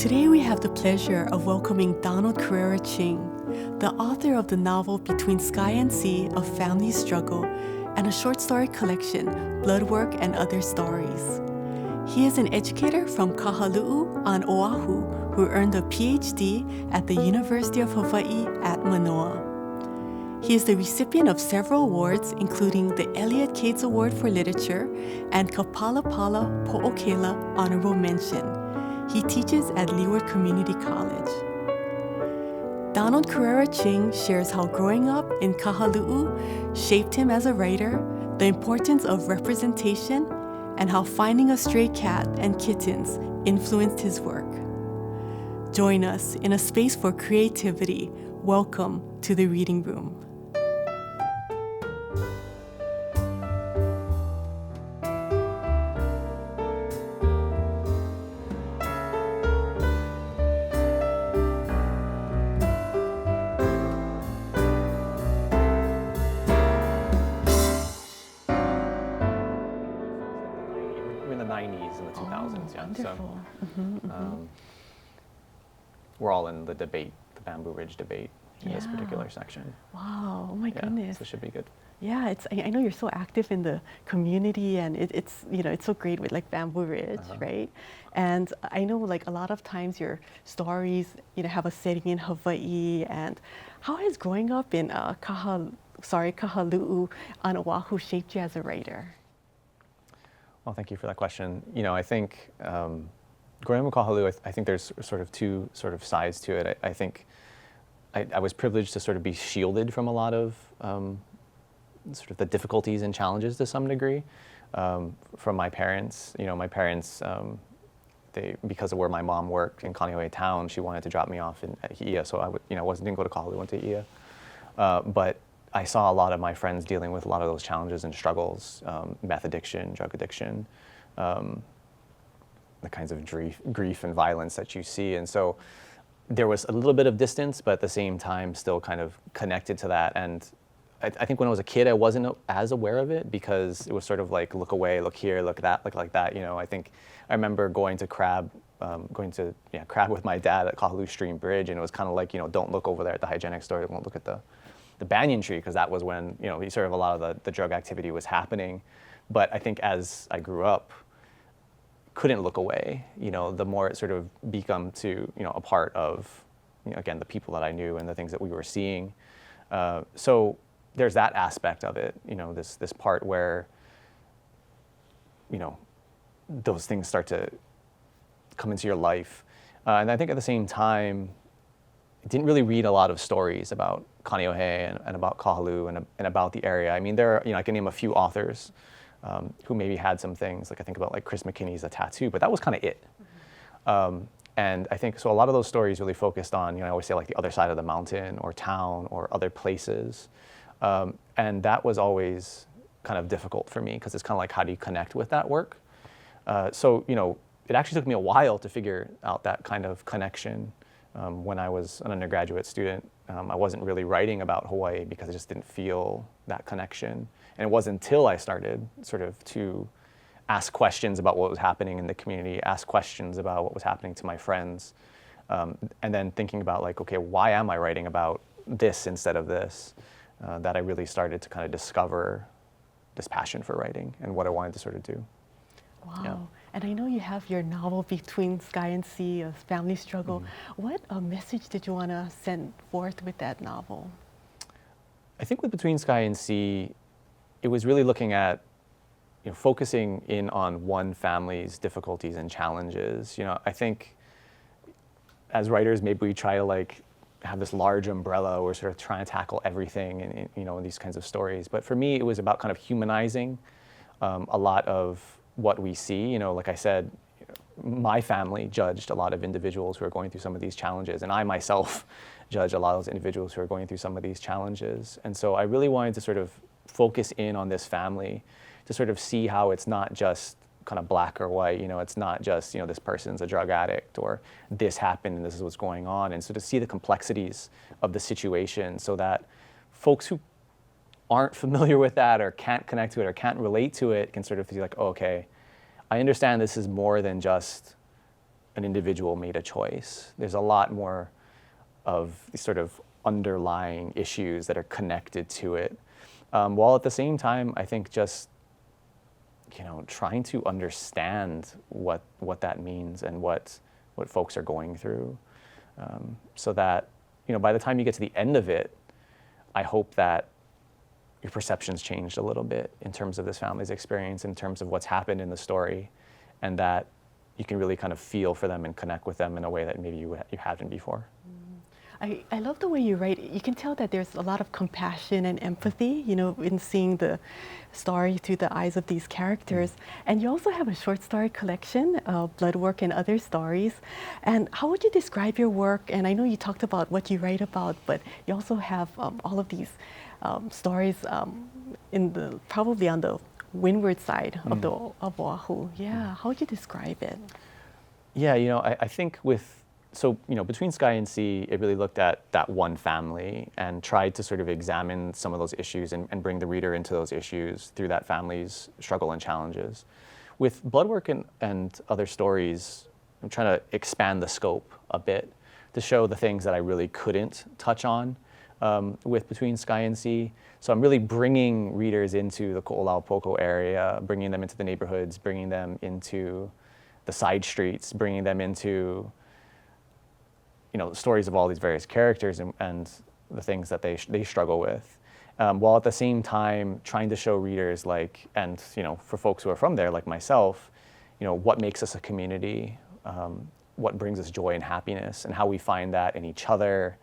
Today we have the pleasure of welcoming Donald Carreira Ching, the author of the novel Between Sky and Sea, A Family Struggle, and a short story collection, Bloodwork and Other Stories. He is an educator from Kahalu'u on Oahu who earned a PhD at the University of Hawaii at Manoa. He is the recipient of several awards, including the Elliott Cades Award for Literature and Kapalapala Po'okela Honorable Mention. He teaches at Leeward Community College. Donald Carreira Ching shares how growing up in Kahalu'u shaped him as a writer, the importance of representation, and how finding a stray cat and kittens influenced his work. Join us in a space for creativity. Welcome to the Reading Room. So we're all in the debate, the Bamboo Ridge debate in this particular section. Wow, oh my goodness. So it should be good. Yeah, I know you're so active in the community, and it's so great with like Bamboo Ridge, right? And I know like a lot of times your stories, have a setting in Hawaii. And how has growing up in Kahalu'u on Oahu shaped you as a writer? Well, thank you for that question. I think growing up in Kahalu'u, I think there's sort of two sort of sides to it. I think I was privileged to sort of be shielded from a lot of sort of the difficulties and challenges to some degree from my parents. My parents, because of where my mom worked in Kaneohe town, she wanted to drop me off at Hi'ia, so didn't go to Kahalu'u, went to Hi'ia. But I saw a lot of my friends dealing with a lot of those challenges and struggles, meth addiction, drug addiction, the kinds of grief and violence that you see. And so there was a little bit of distance, but at the same time still kind of connected to that. And I think when I was a kid, I wasn't as aware of it because it was sort of like, look away, look here, look that, look like that. I think I remember going to crab with my dad at Kahalu'u Stream Bridge, and it was kind of like, don't look over there at the hygienic store, don't look at the banyan tree, because that was when sort of a lot of the drug activity was happening. But I think as I grew up, couldn't look away. The more it sort of become to a part of again the people that I knew and the things that we were seeing. So there's that aspect of it. This part where those things start to come into your life, and I think at the same time, I didn't really read a lot of stories about Kaneohe and about Kahalu'u and about the area. I mean, I can name a few authors who maybe had some things, like I think about like Chris McKinney's A Tattoo, but that was kind of it. And I think, so a lot of those stories really focused on, I always say like the other side of the mountain or town or other places. And that was always kind of difficult for me because it's kind of like, how do you connect with that work? So it actually took me a while to figure out that kind of connection. When I was an undergraduate student, I wasn't really writing about Hawaii because I just didn't feel that connection. And it wasn't until I started sort of to ask questions about what was happening in the community, ask questions about what was happening to my friends, and then thinking about like, okay, why am I writing about this instead of this, that I really started to kind of discover this passion for writing and what I wanted to sort of do. Wow. Yeah. And I know you have your novel Between Sky and Sea, A Family Struggle. What message did you want to send forth with that novel? I think with Between Sky and Sea, it was really looking at, focusing in on one family's difficulties and challenges. I think as writers, maybe we try to like have this large umbrella or sort of trying to tackle everything in these kinds of stories. But for me, it was about kind of humanizing a lot of what we see. Like I said, my family judged a lot of individuals who are going through some of these challenges, and I myself judge a lot of those individuals who are going through some of these challenges. And so I really wanted to sort of focus in on this family to sort of see how it's not just kind of black or white, it's not just, this person's a drug addict or this happened and this is what's going on. And so to see the complexities of the situation so that folks who aren't familiar with that or can't connect to it or can't relate to it can sort of feel like, oh, okay, I understand this is more than just an individual made a choice. There's a lot more of these sort of underlying issues that are connected to it. While at the same time, I think just, trying to understand what that means and what folks are going through, so that, by the time you get to the end of it, I hope that your perceptions changed a little bit in terms of this family's experience, in terms of what's happened in the story, and that you can really kind of feel for them and connect with them in a way that maybe you hadn't before. I love the way you write. You can tell that there's a lot of compassion and empathy, in seeing the story through the eyes of these characters. And you also have a short story collection, Blood Work and Other Stories. And how would you describe your work? And I know you talked about what you write about, but you also have all of these stories probably on the windward side of Oahu. Yeah, how would you describe it? Yeah, I think between Sky and Sea, it really looked at that one family and tried to sort of examine some of those issues and bring the reader into those issues through that family's struggle and challenges. With Bloodwork and Other Stories, I'm trying to expand the scope a bit to show the things that I really couldn't touch on with Between Sky and Sea. So I'm really bringing readers into the Ko'olaupoko area, bringing them into the neighborhoods, bringing them into the side streets, bringing them into stories of all these various characters and the things that they struggle with, while at the same time trying to show readers for folks who are from there like myself, what makes us a community, what brings us joy and happiness, and how we find that in each other,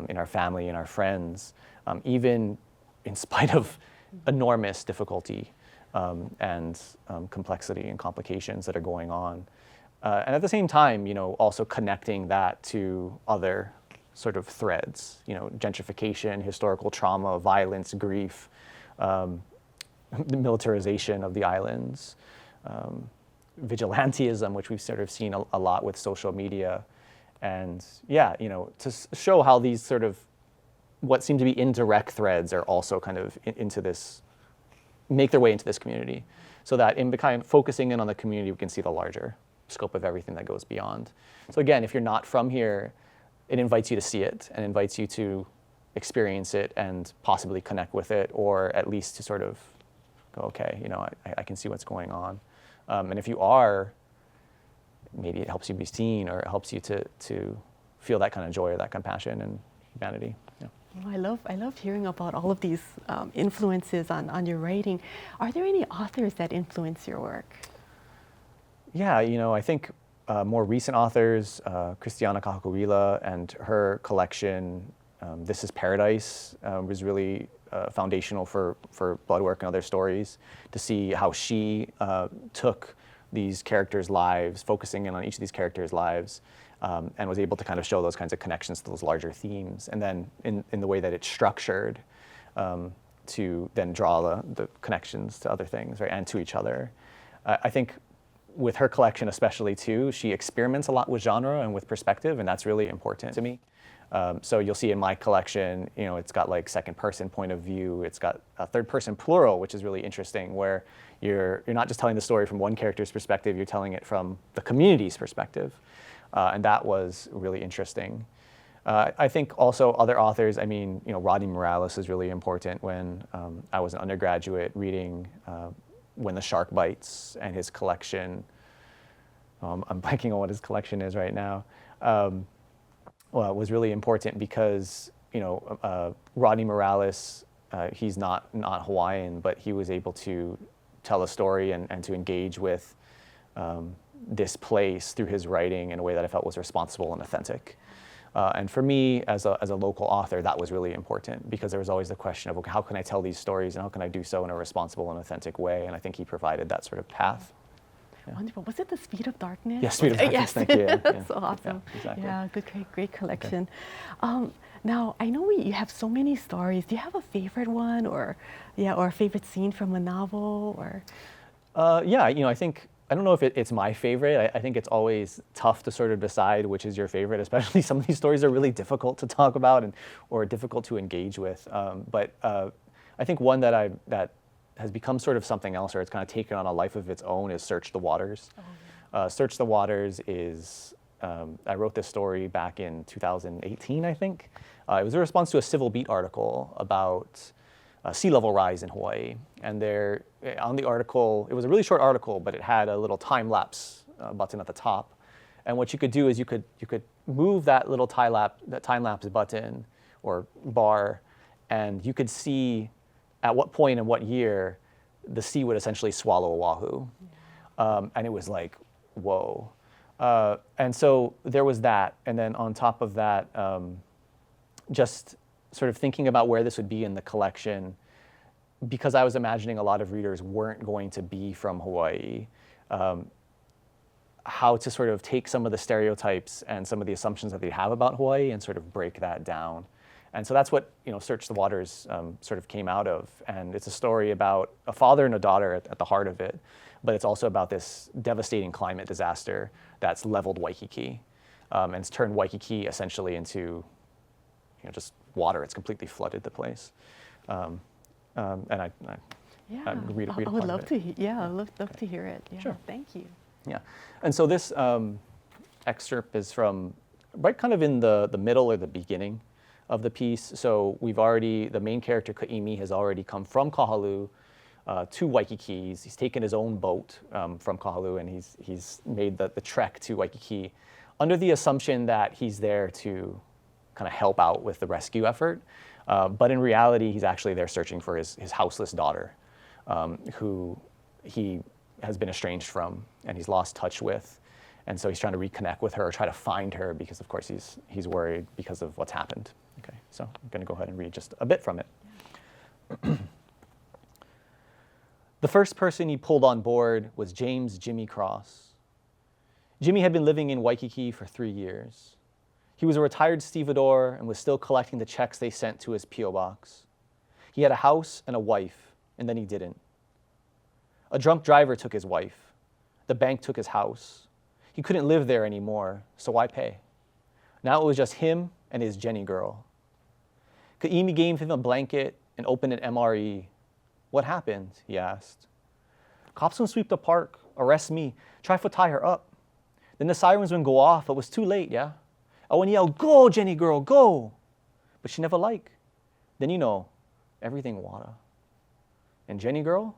in our family, in our friends, even in spite of enormous difficulty and complexity and complications that are going on. And at the same time, also connecting that to other sort of threads, gentrification, historical trauma, violence, grief, the militarization of the islands, vigilantism, which we've sort of seen a lot with social media. And to show how these sort of what seem to be indirect threads are also kind of make their way into this community, so that in kind of focusing in on the community, we can see the larger scope of everything that goes beyond. So again, if you're not from here, it invites you to see it and invites you to experience it and possibly connect with it, or at least to sort of go, okay, I can see what's going on. And if you are, maybe it helps you be seen, or it helps you to feel that kind of joy or that compassion and humanity. Yeah. Well, I love hearing about all of these influences on your writing. Are there any authors that influence your work? Yeah, I think more recent authors, Christiana Kahakuila and her collection, This is Paradise, was really foundational for Bloodwork and Other Stories, to see how she took these characters' lives, focusing in on each of these characters' lives, and was able to kind of show those kinds of connections to those larger themes. And then in the way that it's structured, to then draw the connections to other things, right, and to each other. I think with her collection especially too, she experiments a lot with genre and with perspective, and that's really important to me. So you'll see in my collection, it's got like second person point of view, it's got a third person plural, which is really interesting, where you're not just telling the story from one character's perspective, you're telling it from the community's perspective. And that was really interesting. I think also other authors, Rodney Morales is really important. When I was an undergraduate reading When the Shark Bites and his collection, I'm blanking on what his collection is right now, it was really important because, Rodney Morales, he's not Hawaiian, but he was able to tell a story and to engage with this place through his writing in a way that I felt was responsible and authentic. And for me, as a local author, that was really important, because there was always the question of, okay, how can I tell these stories and how can I do so in a responsible and authentic way? And I think he provided that sort of path. Yeah. Wonderful. Was it The Speed of Darkness? Yes, Speed of Darkness. Yes. Thank you. Yeah, That's so awesome. Yeah, exactly. Yeah, great collection. Okay. Now, I know you have so many stories. Do you have a favorite one, or a favorite scene from a novel, or? I think, I don't know if it's my favorite. I think it's always tough to sort of decide which is your favorite, especially some of these stories are really difficult to talk about or difficult to engage with. But I think one that has become sort of something else, or it's kind of taken on a life of its own, is Search the Waters. Search the Waters is, I wrote this story back in 2018, I think. It was a response to a Civil Beat article about sea level rise in Hawaii. And there, on the article, it was a really short article, but it had a little time lapse button at the top. And what you could do is you could move that little time lapse button or bar, and you could see at what point in what year the sea would essentially swallow Oahu. And it was like, whoa. And so there was that. And then on top of that, just sort of thinking about where this would be in the collection, because I was imagining a lot of readers weren't going to be from Hawaii, how to sort of take some of the stereotypes and some of the assumptions that they have about Hawaii and sort of break that down. And so that's what, Search the Waters sort of came out of. And it's a story about a father and a daughter at the heart of it, but it's also about this devastating climate disaster that's leveled Waikiki. And it's turned Waikiki essentially into just water. It's completely flooded the place. And I read I would love to. I'd love to hear it. Yeah, sure. Thank you. Yeah, and so this excerpt is from right kind of in the middle or the beginning of the piece. So the main character Ka'imi has already come from Kahalu to Waikiki. He's taken his own boat from Kahalu, and he's made the trek to Waikiki under the assumption that he's there to kind of help out with the rescue effort. But in reality, he's actually there searching for his houseless daughter, who he has been estranged from and he's lost touch with. And so he's trying to reconnect with her, try to find her, because of course he's worried because of what's happened. Okay, so I'm going to go ahead and read just a bit from it. The first person he pulled on board was James Jimmy Cross. Jimmy had been living in Waikiki for 3 years. He was a retired stevedore and was still collecting the checks they sent to his P.O. box. He had a house and a wife, and then he didn't. A drunk driver took his wife. The bank took his house. He couldn't live there anymore, so why pay? Now it was just him and his Jenny girl. Ka'imi gave him a blanket and opened an MRE. What happened? He asked. Cops will sweep the park, arrest me, try to tie her up. Then the sirens would go off, but it was too late, yeah? I would yell, go, Jenny girl, go. But she never liked. Then everything water. And Jenny girl?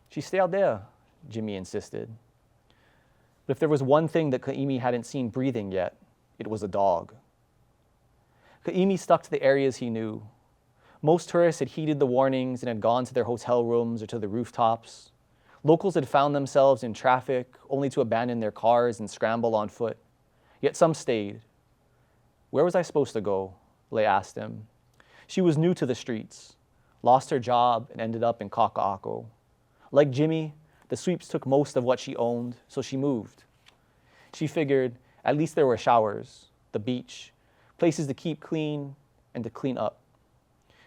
She stay out there, Jimmy insisted. But if there was one thing that Ka'imi hadn't seen breathing yet, it was a dog. Ka'imi stuck to the areas he knew. Most tourists had heeded the warnings and had gone to their hotel rooms or to the rooftops. Locals had found themselves in traffic only to abandon their cars and scramble on foot. Yet some stayed. Where was I supposed to go? Lei asked him. She was new to the streets, lost her job, and ended up in Kaka'ako. Like Jimmy, the sweeps took most of what she owned, so she moved. She figured at least there were showers, the beach, places to keep clean and to clean up.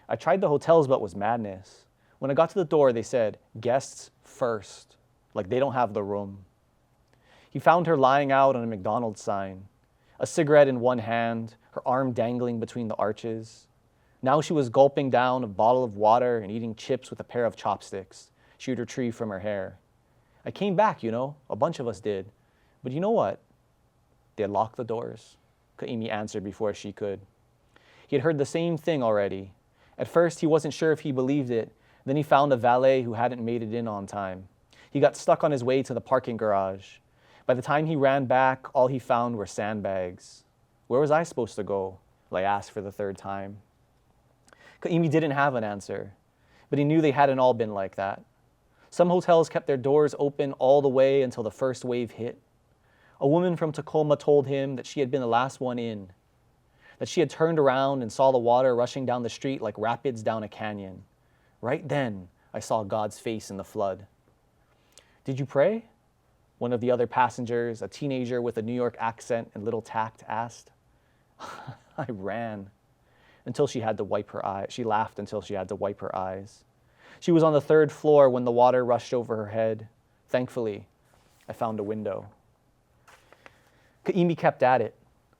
I tried the hotels, but it was madness. When I got to the door, they said, guests first, like they don't have the room. He found her lying out on a McDonald's sign, a cigarette in one hand, her arm dangling between the arches. Now she was gulping down a bottle of water and eating chips with a pair of chopsticks she would retrieve from her hair. I came back, a bunch of us did. But you know what? They had locked the doors, Ka'imi answered before she could. He had heard the same thing already. At first, he wasn't sure if he believed it. Then he found a valet who hadn't made it in on time. He got stuck on his way to the parking garage. By the time he ran back, all he found were sandbags. Where was I supposed to go? Lei asked for the third time. Ka'imi didn't have an answer, but he knew they hadn't all been like that. Some hotels kept their doors open all the way until the first wave hit. A woman from Tacoma told him that she had been the last one in, that she had turned around and saw the water rushing down the street like rapids down a canyon. Right then, I saw God's face in the flood. Did you pray? One of the other passengers, a teenager with a New York accent and little tact, asked. I ran until she had to wipe her eyes. She laughed until she had to wipe her eyes. She was on the 3rd floor when the water rushed over her head. Thankfully, I found a window. Ka'imi kept at it,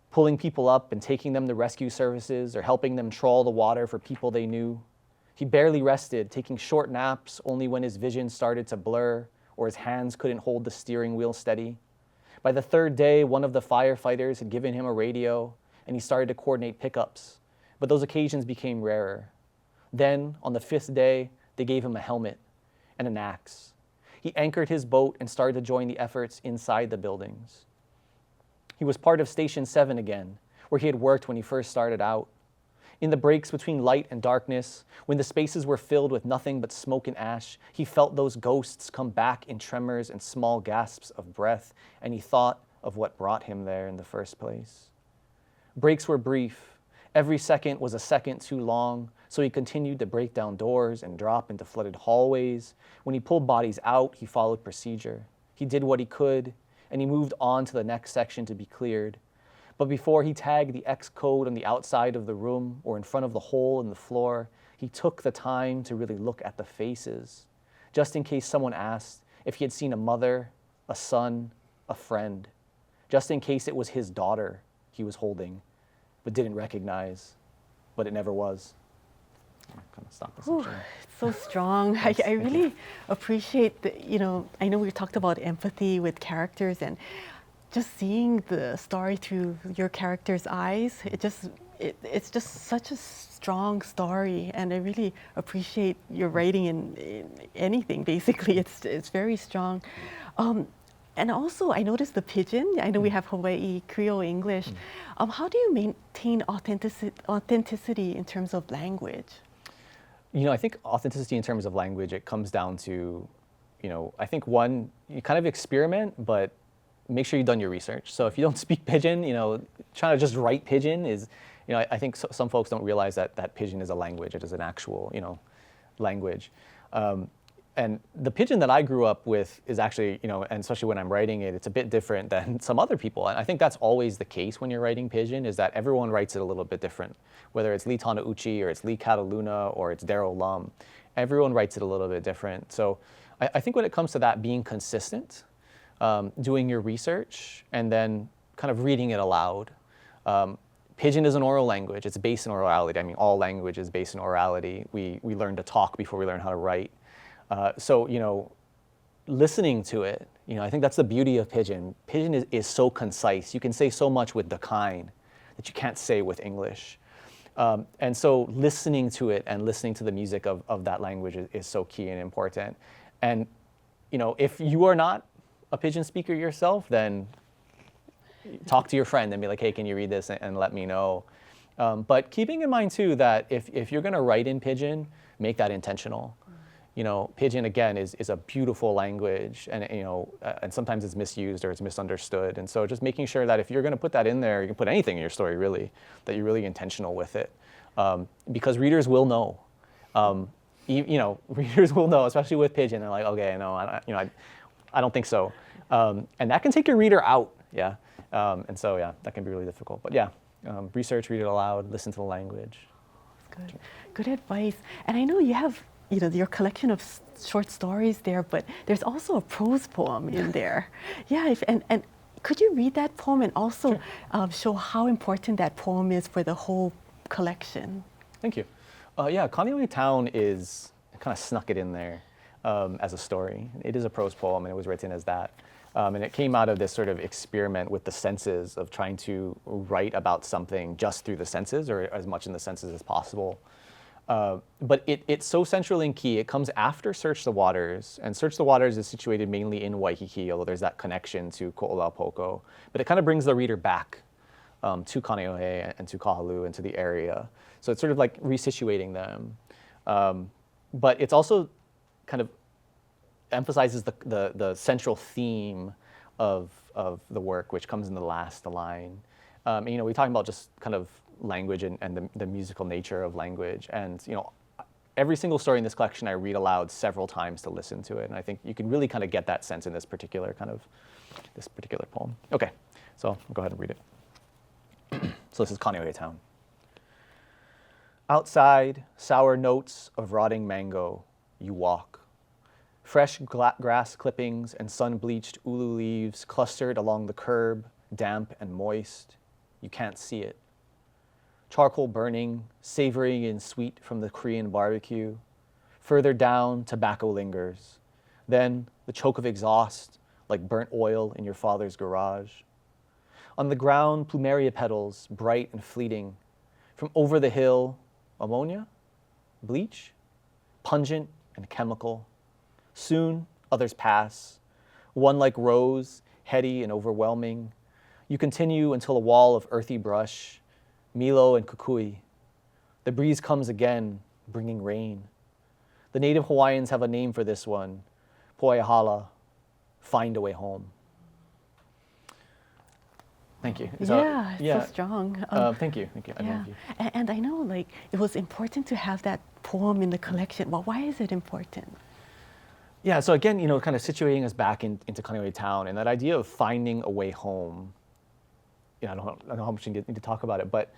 pulling people up and taking them to rescue services or helping them trawl the water for people they knew. He barely rested, taking short naps only when his vision started to blur or his hands couldn't hold the steering wheel steady. By the third day, one of the firefighters had given him a radio, and he started to coordinate pickups, but those occasions became rarer. Then, on the fifth day, they gave him a helmet and an axe. He anchored his boat and started to join the efforts inside the buildings. He was part of Station 7 again, where he had worked when he first started out. In the breaks between light and darkness, when the spaces were filled with nothing but smoke and ash, he felt those ghosts come back in tremors and small gasps of breath, and he thought of what brought him there in the first place. Breaks were brief. Every second was a second too long, so he continued to break down doors and drop into flooded hallways. When he pulled bodies out, he followed procedure. He did what he could, and he moved on to the next section to be cleared. But before he tagged the X code on the outside of the room or in front of the hole in the floor, he took the time to really look at the faces, just in case someone asked if he had seen a mother, a son, a friend, just in case it was his daughter he was holding, but didn't recognize, but it never was. I'm gonna stop this. Ooh, it's so strong. I really appreciate I know we talked about empathy with characters, and just seeing the story through your character's eyes, it's just such a strong story, and I really appreciate your writing in anything. Basically, it's very strong. And also, I noticed the pidgin. I know we have Hawaii Creole English. How do you maintain authenticity in terms of language? I think authenticity in terms of language, it comes down to, I think one, you kind of experiment, but make sure you've done your research. So if you don't speak pidgin, trying to just write pidgin is, I think some folks don't realize that pidgin is a language. It is an actual, language. And the pidgin that I grew up with is actually, and especially when I'm writing it, it's a bit different than some other people. And I think that's always the case when you're writing pidgin, is that everyone writes it a little bit different. Whether it's Lee Tana Uchi or it's Lee Cataluna or it's Daryl Lum, everyone writes it a little bit different. So I think when it comes to that, being consistent, doing your research, and then kind of reading it aloud. Pidgin is an oral language. It's based in orality. I mean, all language is based in orality. We learn to talk before we learn how to write. So, listening to it, I think that's the beauty of pidgin. Pidgin is so concise. You can say so much with Dakine that you can't say with English. And so listening to it and listening to the music of that language is so key and important. And, if you are not a pidgin speaker yourself, then talk to your friend and be like, hey, can you read this and let me know. But keeping in mind too that if you're gonna write in pidgin, make that intentional. Pidgin again is a beautiful language, and and sometimes it's misused or it's misunderstood. And so just making sure that if you're gonna put that in there, you can put anything in your story really, that you're really intentional with it, because readers will know. Readers will know, especially with pidgin. They're like, okay, no, I don't think so. And that can take your reader out, yeah. And so, yeah, that can be really difficult. But yeah, research, read it aloud, listen to the language. Good, good advice. And I know you have, your collection of short stories there, but there's also a prose poem in there. Yeah, and could you read that poem and also show how important that poem is for the whole collection? Thank you. Yeah, Kaneohe Town is, kind of snuck it in there as a story. It is a prose poem, and it was written as that. And it came out of this sort of experiment with the senses of trying to write about something just through the senses, or as much in the senses as possible. But it's so central and key. It comes after Search the Waters, and Search the Waters is situated mainly in Waikiki, although there's that connection to Ko'olapoko. But it kind of brings the reader back to Kaneohe and to Kahalu and to the area. So it's sort of like resituating them. But it's also kind of emphasizes the central theme of the work, which comes in the last line. We're talking about just kind of language and the musical nature of language. And, every single story in this collection I read aloud several times to listen to it. And I think you can really kind of get that sense in this particular poem. Okay, so I'll go ahead and read it. So this is Kaneohe Town. Outside, sour notes of rotting mango, you walk. Fresh grass clippings and sun-bleached ulu leaves clustered along the curb, damp and moist. You can't see it. Charcoal burning, savory and sweet from the Korean barbecue. Further down, tobacco lingers. Then the choke of exhaust, like burnt oil in your father's garage. On the ground, plumeria petals, bright and fleeting. From over the hill, ammonia, bleach, pungent and chemical. Soon, others pass. One like rose, heady and overwhelming. You continue until a wall of earthy brush, milo and kukui. The breeze comes again, bringing rain. The native Hawaiians have a name for this one, poehala, find a way home. Thank you. It's so strong. Thank you. I love you. And I know, like, it was important to have that poem in the collection. Well, why is it important? Yeah, so again, kind of situating us back into Kaneohe town, and that idea of finding a way home. I don't know how much you need to talk about it, but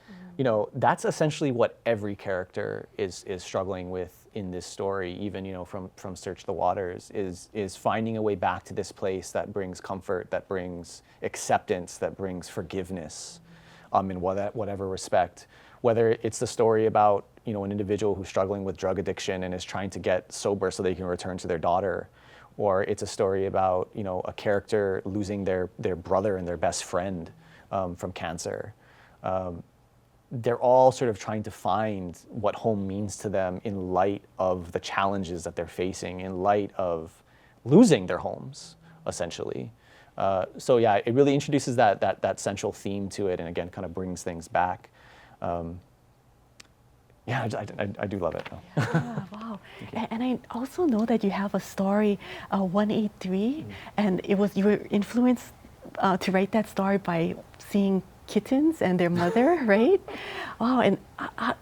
that's essentially what every character is struggling with in this story. Even from Search the Waters is finding a way back to this place that brings comfort, that brings acceptance, that brings forgiveness, in whatever respect. Whether it's the story about an individual who's struggling with drug addiction and is trying to get sober so they can return to their daughter, or it's a story about a character losing their brother and their best friend from cancer. They're all sort of trying to find what home means to them in light of the challenges that they're facing, in light of losing their homes, essentially. So yeah, it really introduces that central theme to it, and again, kind of brings things back. Yeah, I do love it. Yeah, wow. And I also know that you have a story, 183, and you were influenced to write that story by seeing kittens and their mother, right? Wow, and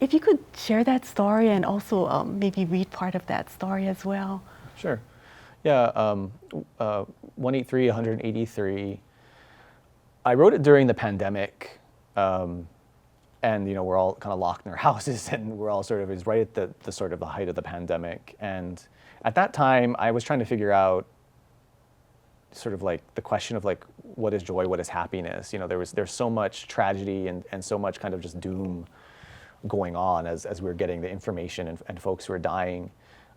if you could share that story and also maybe read part of that story as well. Sure. Yeah, 183, 183. I wrote it during the pandemic, and we're all kind of locked in our houses, and we're all it was right at the sort of the height of the pandemic. And at that time, I was trying to figure out sort of like the question of like, what is joy, what is happiness? There's so much tragedy and so much kind of just doom going on as we were getting the information and folks who are dying.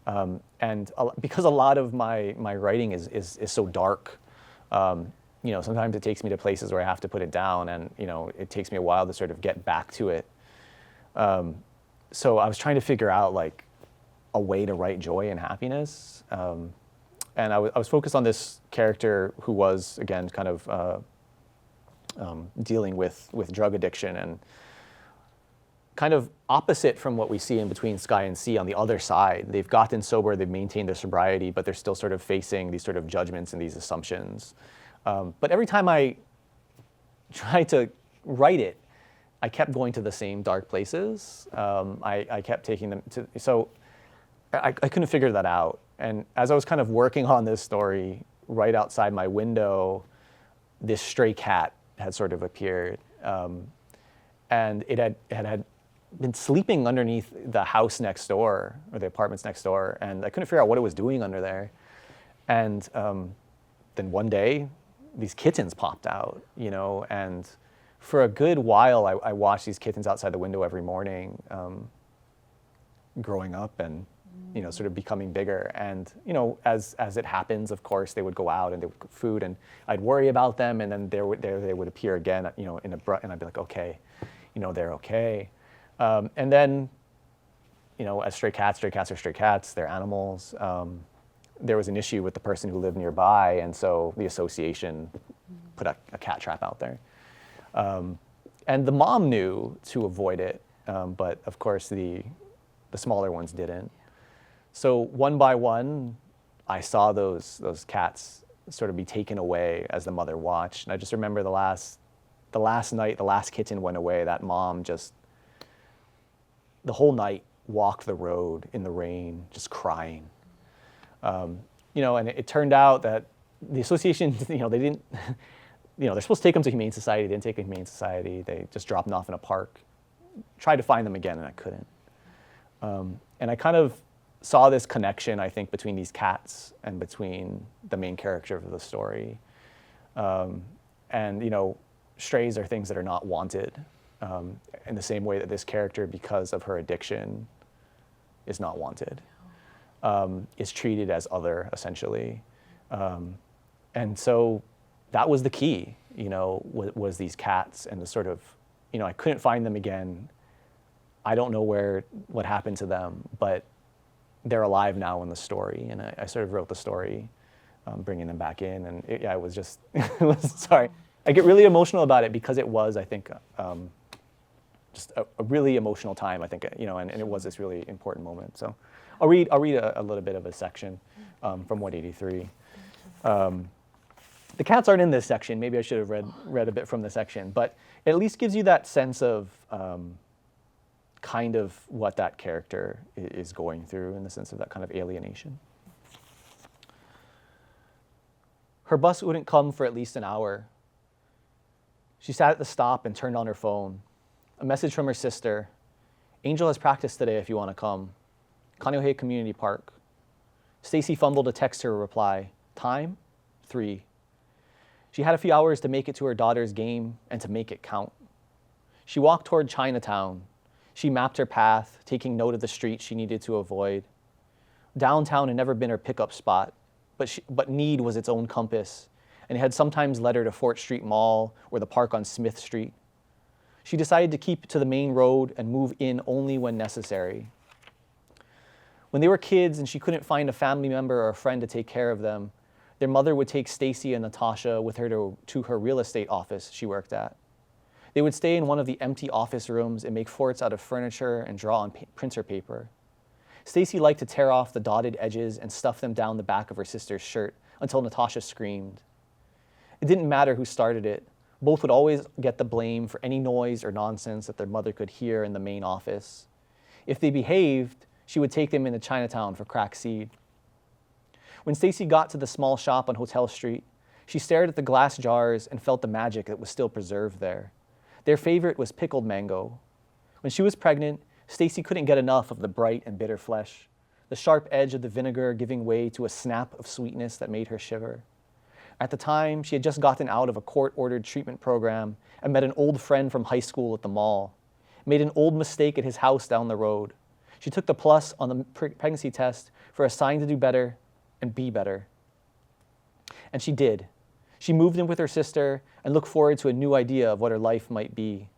And because a lot of my writing is so dark, sometimes it takes me to places where I have to put it down, and it takes me a while to sort of get back to it. So I was trying to figure out like a way to write joy and happiness. And I was focused on this character who was, again, kind of dealing with drug addiction, and kind of opposite from what we see in Between Sky and Sea on the other side. They've gotten sober, they've maintained their sobriety, but they're still sort of facing these sort of judgments and these assumptions. But every time I tried to write it, I kept going to the same dark places. I kept taking them to, so I couldn't figure that out. And as I was kind of working on this story, right outside my window, this stray cat had sort of appeared. And it had been sleeping underneath the house next door, or the apartments next door, and I couldn't figure out what it was doing under there. And then one day, these kittens popped out, and for a good while, I watched these kittens outside the window every morning, growing up and sort of becoming bigger. And as it happens, of course, they would go out and they would cook food, and I'd worry about them, and then they would appear again, and I'd be like, okay, they're okay. And then, as stray cats are stray cats, they're animals. There was an issue with the person who lived nearby, and so the association put a cat trap out there. And the mom knew to avoid it, but of course the smaller ones didn't. So one by one, I saw those cats sort of be taken away as the mother watched. And I just remember the last night, the last kitten went away, that mom just, the whole night, walked the road in the rain, just crying. And it turned out that the association, they didn't, they're supposed to take them to Humane Society. They didn't take them to Humane Society. They just dropped them off in a park. Tried to find them again, and I couldn't. And I kind of saw this connection, I think, between these cats and between the main character of the story. And, strays are things that are not wanted, in the same way that this character, because of her addiction, is not wanted. is treated as other, essentially. And so that was the key, was these cats and the sort of, I couldn't find them again. I don't know what happened to them, but they're alive now in the story. And I sort of wrote the story, bringing them back in. And it was just, sorry. I get really emotional about it because it was, I think, just a really emotional time, I think, and it was this really important moment. So I'll read a little bit of a section from 183. The cats aren't in this section. Maybe I should have read a bit from the section, but it at least gives you that sense of kind of what that character is going through, in the sense of that kind of alienation. Her bus wouldn't come for at least an hour. She sat at the stop and turned on her phone. A message from her sister. Angel has practice today if you want to come. Kaneohe Community Park. Stacy fumbled to text her a reply. Time? 3. She had a few hours to make it to her daughter's game and to make it count. She walked toward Chinatown. She mapped her path, taking note of the streets she needed to avoid. Downtown had never been her pickup spot, but need was its own compass, and it had sometimes led her to Fort Street Mall or the park on Smith Street. She decided to keep to the main road and move in only when necessary. When they were kids and she couldn't find a family member or a friend to take care of them, their mother would take Stacy and Natasha with her to her real estate office she worked at. They would stay in one of the empty office rooms and make forts out of furniture and draw on printer paper. Stacy liked to tear off the dotted edges and stuff them down the back of her sister's shirt until Natasha screamed. It didn't matter who started it. Both would always get the blame for any noise or nonsense that their mother could hear in the main office. If they behaved, she would take them into Chinatown for cracked seed. When Stacy got to the small shop on Hotel Street, she stared at the glass jars and felt the magic that was still preserved there. Their favorite was pickled mango. When she was pregnant, Stacy couldn't get enough of the bright and bitter flesh, the sharp edge of the vinegar giving way to a snap of sweetness that made her shiver. At the time, she had just gotten out of a court-ordered treatment program and met an old friend from high school at the mall, made an old mistake at his house down the road. She took the plus on the pregnancy test for a sign to do better and be better. And she did. She moved in with her sister and looked forward to a new idea of what her life might be.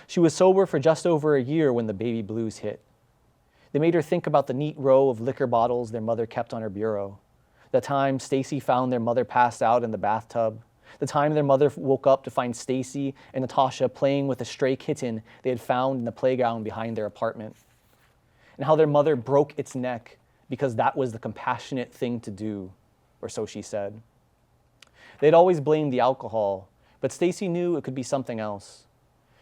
She was sober for just over a year when the baby blues hit. They made her think about the neat row of liquor bottles their mother kept on her bureau. The time Stacy found their mother passed out in the bathtub. The time their mother woke up to find Stacy and Natasha playing with a stray kitten they had found in the playground behind their apartment. And how their mother broke its neck because that was the compassionate thing to do, or so she said. They'd always blamed the alcohol, but Stacy knew it could be something else.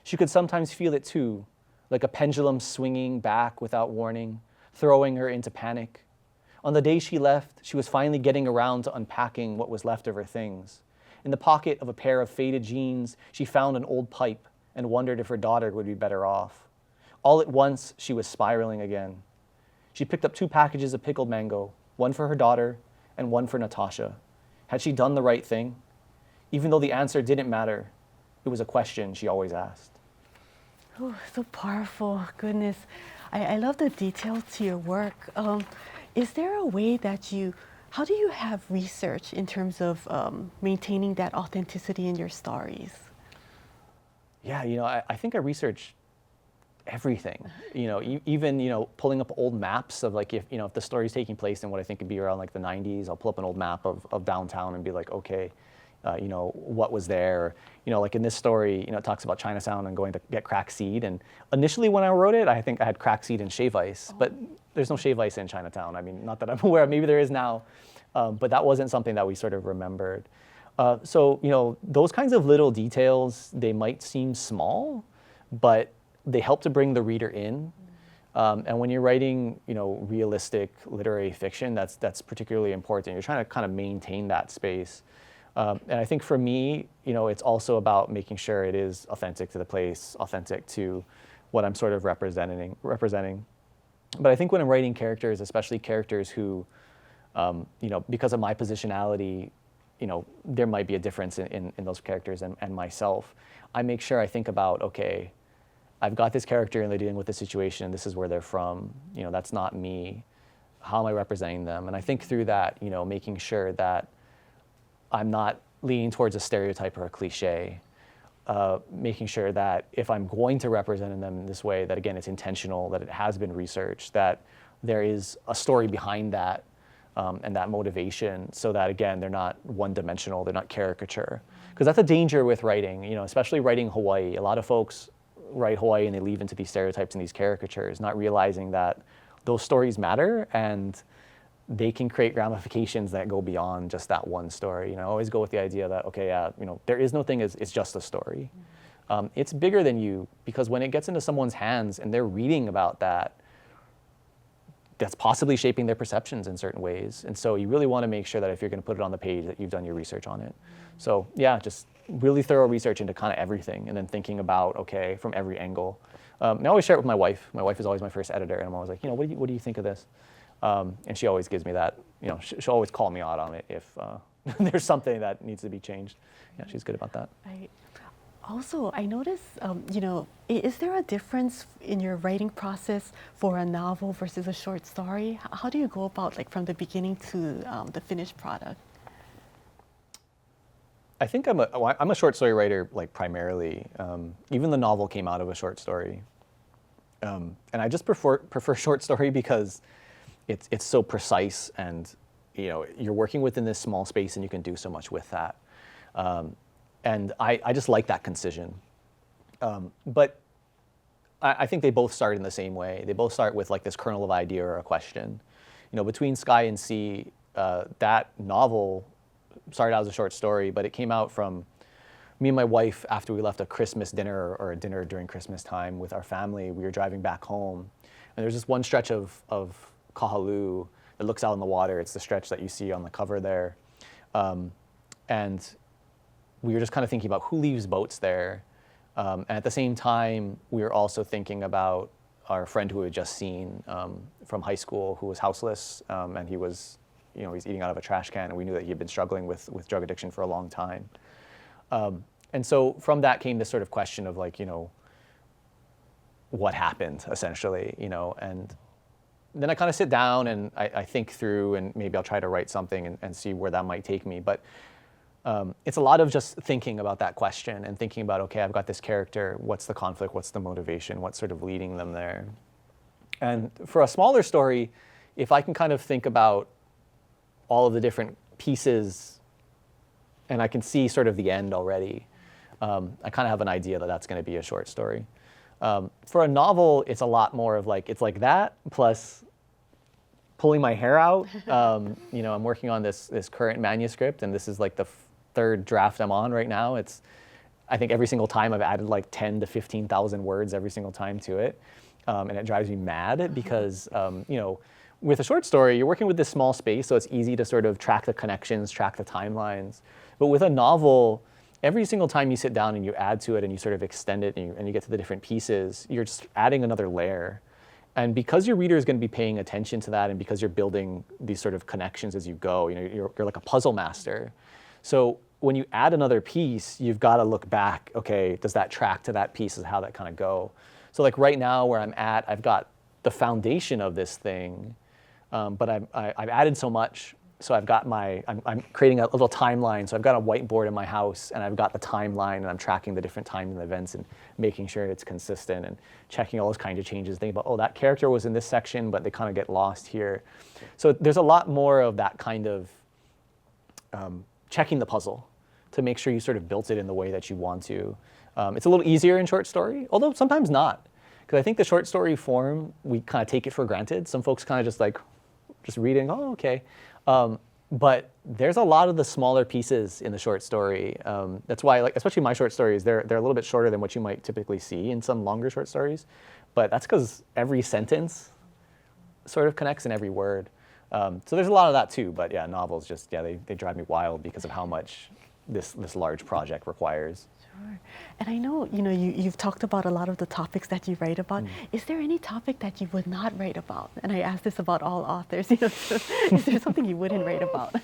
She could sometimes feel it too, like a pendulum swinging back without warning, throwing her into panic. On the day she left, she was finally getting around to unpacking what was left of her things. In the pocket of a pair of faded jeans, she found an old pipe and wondered if her daughter would be better off. All at once, she was spiraling again. She picked up 2 packages of pickled mango, one for her daughter and one for Natasha. Had she done the right thing? Even though the answer didn't matter, it was a question she always asked. Oh, so powerful. Goodness. I love the detail to your work. Is there a way that how do you have research in terms of maintaining that authenticity in your stories? Yeah, I think I research everything. Even pulling up old maps of like if the story's taking place in what I think could be around like the 90s, I'll pull up an old map of downtown and be like, okay, what was there? Like in this story, it talks about Chinatown and going to get crack seed. And initially when I wrote it, I think I had crack seed and shave ice, but there's no shave ice in Chinatown. I mean, not that I'm aware of, maybe there is now, but that wasn't something that we sort of remembered. So, those kinds of little details, they might seem small, but they help to bring the reader in. And when you're writing, realistic literary fiction, that's particularly important. You're trying to kind of maintain that space. And I think for me, it's also about making sure it is authentic to the place, authentic to what I'm sort of representing. But I think when I'm writing characters, especially characters who, because of my positionality, there might be a difference in those characters and myself. I make sure I think about, okay, I've got this character and they're dealing with this situation, this is where they're from, that's not me. how am I representing them? And I think through that, making sure that I'm not leaning towards a stereotype or a cliche, making sure that if I'm going to represent them in this way, that again, it's intentional, that it has been researched, that there is a story behind that, and that motivation, so that again, they're not one-dimensional, they're not caricature. Because that's a danger with writing, especially writing Hawaii. A lot of folks write Hawaii and they leave into these stereotypes and these caricatures, not realizing that those stories matter and they can create ramifications that go beyond just that one story. I always go with the idea that, okay, there is no thing as it's just a story. It's bigger than you, because when it gets into someone's hands and they're reading about that, that's possibly shaping their perceptions in certain ways. And so you really want to make sure that if you're going to put it on the page, that you've done your research on it. So yeah, just really thorough research into kind of everything, and then thinking about, okay, from every angle. And I always share it with my wife. My wife is always my first editor, and I'm always like, what do you think of this? And she always gives me that, she'll always call me out on it if there's something that needs to be changed. Yeah, she's good about that. Right. Also, I noticed, is there a difference in your writing process for a novel versus a short story? How do you go about, like, from the beginning to the finished product? I think I'm a short story writer, like, primarily. Even the novel came out of a short story. And I just prefer short story because it's so precise, and you're working within this small space and you can do so much with that. And I just like that concision. But I think they both start in the same way. They both start with like this kernel of idea or a question. Between Sky and Sea, that novel started out as a short story, but it came out from me and my wife after we left a Christmas dinner or a dinner during Christmas time with our family. We were driving back home, and there's this one stretch of Kahalu that looks out on the water. It's the stretch that you see on the cover there. And we were just kind of thinking about who leaves boats there. And at the same time, we were also thinking about our friend who we had just seen from high school, who was houseless, and he was, he's eating out of a trash can, and we knew that he had been struggling with drug addiction for a long time. And so from that came this sort of question of like, what happened essentially, and then I kind of sit down and I think through, and maybe I'll try to write something and see where that might take me. But it's a lot of just thinking about that question and thinking about, okay, I've got this character, what's the conflict, what's the motivation, what's sort of leading them there. And for a smaller story, if I can kind of think about all of the different pieces and I can see sort of the end already, I kind of have an idea that that's going to be a short story. For a novel, it's a lot more of like, it's like that plus pulling my hair out. I'm working on this current manuscript, and this is like the third draft I'm on right now. I think every single time I've added like 10 to 15,000 words every single time to it. And it drives me mad because, with a short story, you're working with this small space, so it's easy to sort of track the connections, track the timelines. But with a novel, every single time you sit down and you add to it and you sort of extend it and you get to the different pieces, you're just adding another layer. And because your reader is going to be paying attention to that, and because you're building these sort of connections as you go, you're like a puzzle master. So when you add another piece, you've got to look back, okay, does that track to that piece? Is how that kind of go? So like right now where I'm at, I've got the foundation of this thing, but I've added so much. So I've got I'm creating a little timeline. So I've got a whiteboard in my house, and I've got the timeline, and I'm tracking the different times and events and making sure it's consistent and checking all those kinds of changes. Thinking about, oh, that character was in this section, but they kind of get lost here. So there's a lot more of that kind of checking the puzzle to make sure you sort of built it in the way that you want to. It's a little easier in short story, although sometimes not. Because I think the short story form, we kind of take it for granted. Some folks kind of just reading, oh, okay. But there's a lot of the smaller pieces in the short story. That's why, like, especially my short stories, they're a little bit shorter than what you might typically see in some longer short stories. But that's because every sentence sort of connects in every word. So there's a lot of that too. But yeah, novels just, they drive me wild because of how much this large project requires. Sure. And I know, you've talked about a lot of the topics that you write about. Is there any topic that you would not write about? And I ask this about all authors. Is there something you wouldn't write about?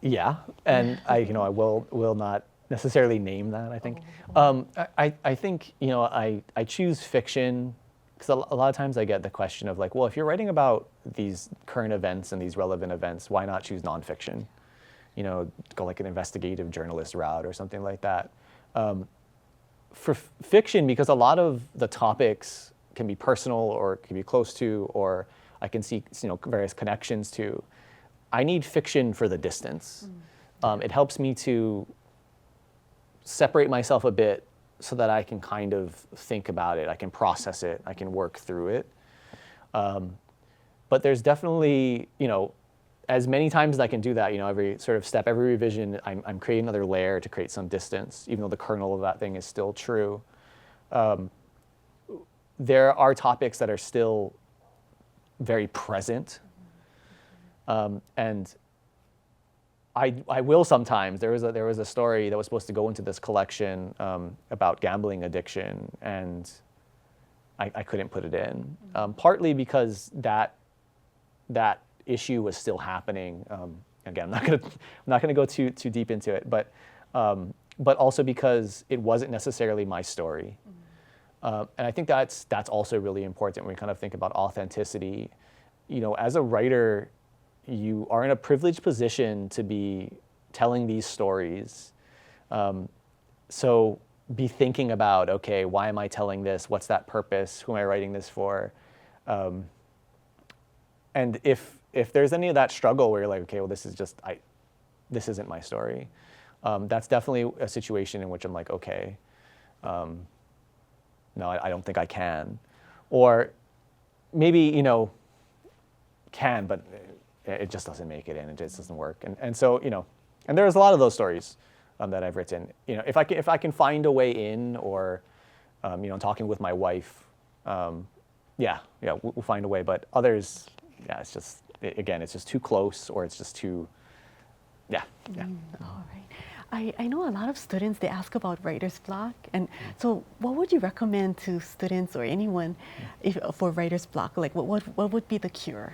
Yeah, and I will not necessarily name that, I think. I think, I choose fiction because a lot of times I get the question of like, well, if you're writing about these current events and these relevant events, why not choose nonfiction? You know, go like an investigative journalist route or something like that. For fiction, because a lot of the topics can be personal or can be close to, or I can see, you know, various connections to, I need fiction for the distance. It helps me to separate myself a bit so that I can kind of think about it, I can process it, I can work through it. But there's definitely, you know, as many times as I can do that, you know, every sort of step, every revision, I'm creating another layer to create some distance, even though the kernel of that thing is still true. There are topics that are still very present. And I will sometimes, there was a story that was supposed to go into this collection about gambling addiction, and I couldn't put it in. Partly because that issue was still happening. Again, I'm not gonna go too deep into it, but also because it wasn't necessarily my story. And I think that's also really important when we kind of think about authenticity. You know, as a writer, you are in a privileged position to be telling these stories. So be thinking about, okay, why am I telling this? What's that purpose? Who am I writing this for? And if there's any of that struggle where you're like, okay, well, this isn't my story, that's definitely a situation in which I'm like, okay, no, I don't think I can. Or maybe, you know, can, but it just doesn't make it in, it just doesn't work. And so, you know, and there's a lot of those stories that I've written. You know, if I can find a way in, or, you know, talking with my wife, yeah, we'll find a way. But others, yeah, it's just, again, it's just too close, or it's just too, yeah. All right. I know a lot of students, they ask about writer's block. And so what would you recommend to students or anyone for writer's block? Like what would be the cure?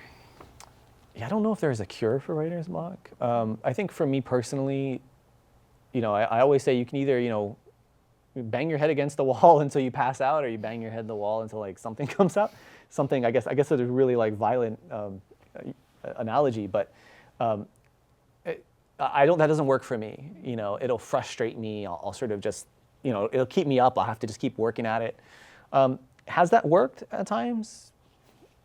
Yeah, I don't know if there's a cure for writer's block. I think for me personally, you know, I always say you can either, you know, bang your head against the wall until you pass out, or you bang your head the wall until like something comes out. Something, I guess it's a really like violent analogy, but that doesn't work for me. You know, it'll frustrate me. I'll sort of just, you know, it'll keep me up. I'll have to just keep working at it. Has that worked at times?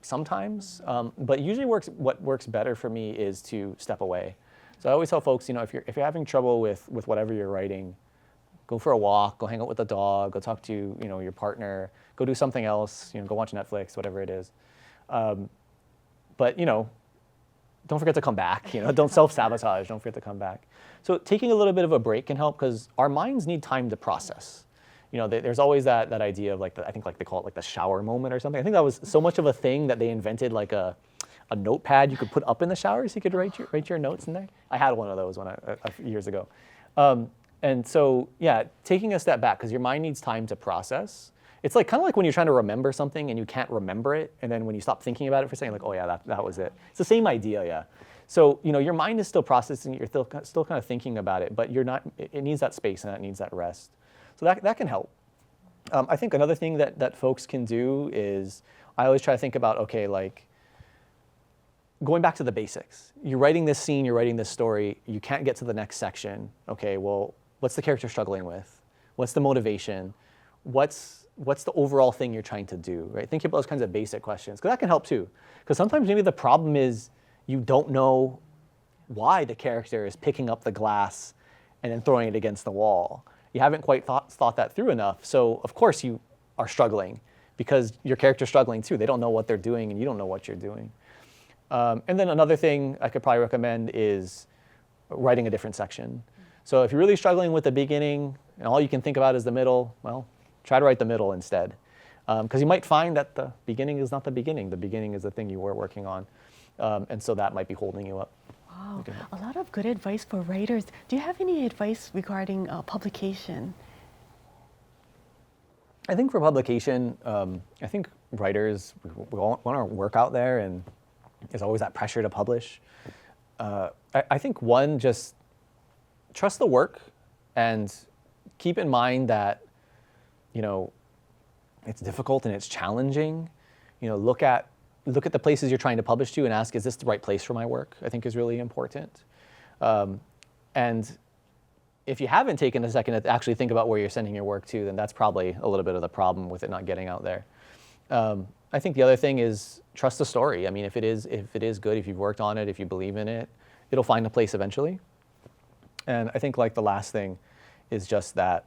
Sometimes, but usually what works better for me is to step away. So I always tell folks, you know, if you're having trouble with whatever you're writing, go for a walk, go hang out with the dog, go talk to, you know, your partner, go do something else, you know, go watch Netflix, whatever it is. But, you know, don't forget to come back, you know, don't self-sabotage, don't forget to come back. So taking a little bit of a break can help, because our minds need time to process. You know, there's always that idea of like, I think like they call it like the shower moment or something. I think that was so much of a thing that they invented like a notepad you could put up in the shower so you could write your notes in there. I had one of those a few years ago. And so, yeah, taking a step back, because your mind needs time to process. It's like kind of like when you're trying to remember something and you can't remember it, and then when you stop thinking about it for a second, like, oh yeah, that was it. It's the same idea, yeah. So, you know, your mind is still processing, you're still kind of thinking about it, but you're not. It needs that space and it needs that rest. So that can help. I think another thing that folks can do is, I always try to think about, okay, like going back to the basics. You're writing this scene, you're writing this story, you can't get to the next section. Okay, well, what's the character struggling with? What's the motivation? What's the overall thing you're trying to do, right? Think about those kinds of basic questions, because that can help too. Because sometimes maybe the problem is you don't know why the character is picking up the glass and then throwing it against the wall. You haven't quite thought that through enough. So of course you are struggling, because your character's struggling too. They don't know what they're doing and you don't know what you're doing. And then another thing I could probably recommend is writing a different section. So if you're really struggling with the beginning and all you can think about is the middle, well, try to write the middle instead. Because you might find that the beginning is not the beginning. The beginning is the thing you were working on. And so that might be holding you up. Wow, a lot of good advice for writers. Do you have any advice regarding publication? I think for publication, I think writers, we all want our work out there, and there's always that pressure to publish. I think one, just trust the work and keep in mind that, you know, it's difficult and it's challenging. look at the places you're trying to publish to and ask, is this the right place for my work? I think is really important. And if you haven't taken a second to actually think about where you're sending your work to, then that's probably a little bit of the problem with it not getting out there. I think the other thing is trust the story. I mean, if it is good, if you've worked on it, if you believe in it, it'll find a place eventually. And I think like the last thing is just that,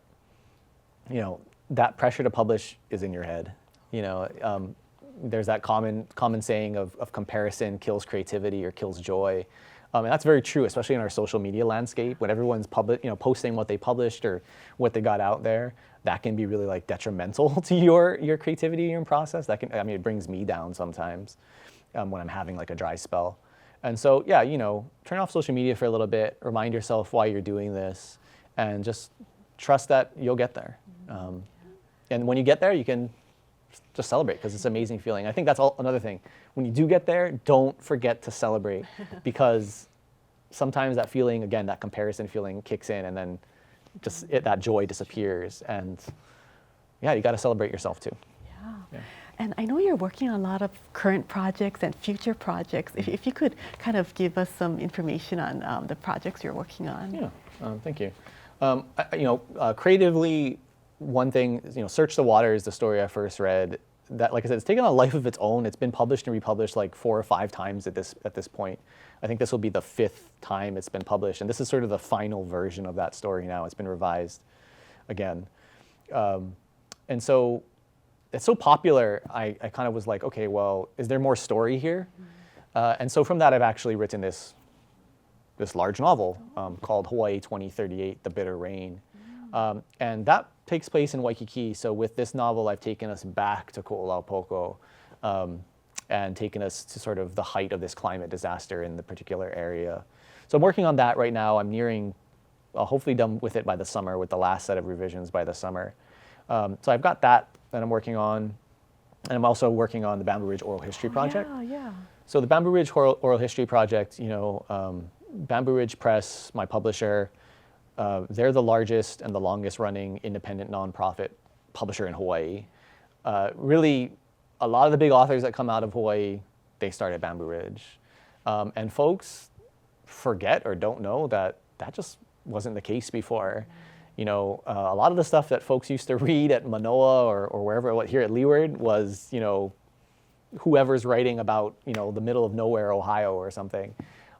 that pressure to publish is in your head. There's that common saying of comparison kills creativity or kills joy. And that's very true, especially in our social media landscape. When everyone's posting what they published or what they got out there, that can be really like detrimental to your creativity and process. It brings me down sometimes when I'm having like a dry spell. And so, yeah, turn off social media for a little bit, remind yourself why you're doing this, and just trust that you'll get there. And when you get there, you can just celebrate, because it's an amazing feeling. I think that's another thing. When you do get there, don't forget to celebrate, because sometimes that feeling, again, that comparison feeling kicks in, and then that joy disappears. And yeah, you got to celebrate yourself too. Yeah. And I know you're working on a lot of current projects and future projects. If you could kind of give us some information on the projects you're working on. Yeah, thank you. Creatively, one thing is, Search the Water is the story I first read. That, like I said, it's taken on a life of its own. It's been published and republished like 4 or 5 times at this point. I think this will be the 5th time it's been published, and this is sort of the final version of that story now. It's been revised again. And so it's so popular, I kind of was like, okay, well, is there more story here? And so from that, I've actually written this large novel called Hawaii 2038, The Bitter Rain. And that takes place in Waikiki. So with this novel, I've taken us back to Ko'olaupoko and taken us to sort of the height of this climate disaster in the particular area. So I'm working on that right now. I'm nearing, hopefully done with it by the summer, with the last set of revisions by the summer. So I've got that I'm working on. And I'm also working on the Bamboo Ridge Oral History Project. Yeah. So the Bamboo Ridge Oral History Project, Bamboo Ridge Press, my publisher, they're the largest and the longest running independent nonprofit publisher in Hawaii. Really, a lot of the big authors that come out of Hawaii, they start at Bamboo Ridge. And folks forget or don't know that just wasn't the case before. A lot of the stuff that folks used to read at Manoa or wherever, here at Leeward was, whoever's writing about, the middle of nowhere, Ohio or something.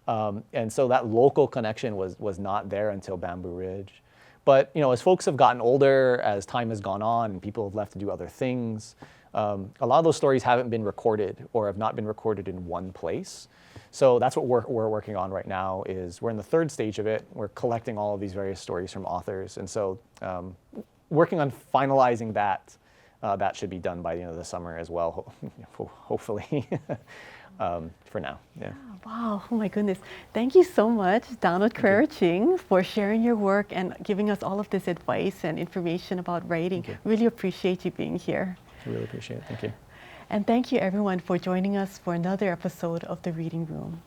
And so that local connection was not there until Bamboo Ridge. But, as folks have gotten older, as time has gone on and people have left to do other things, a lot of those stories haven't been recorded or have not been recorded in one place. So that's what we're working on right now. We're in the 3rd stage of it. We're collecting all of these various stories from authors. And so working on finalizing that, that should be done by the end of the summer as well, hopefully. For now, yeah. Wow, oh my goodness. Thank you so much, Donald Carreira Ching, for sharing your work and giving us all of this advice and information about writing. Really appreciate you being here. I really appreciate it. Thank you. And thank you everyone for joining us for another episode of The Reading Room.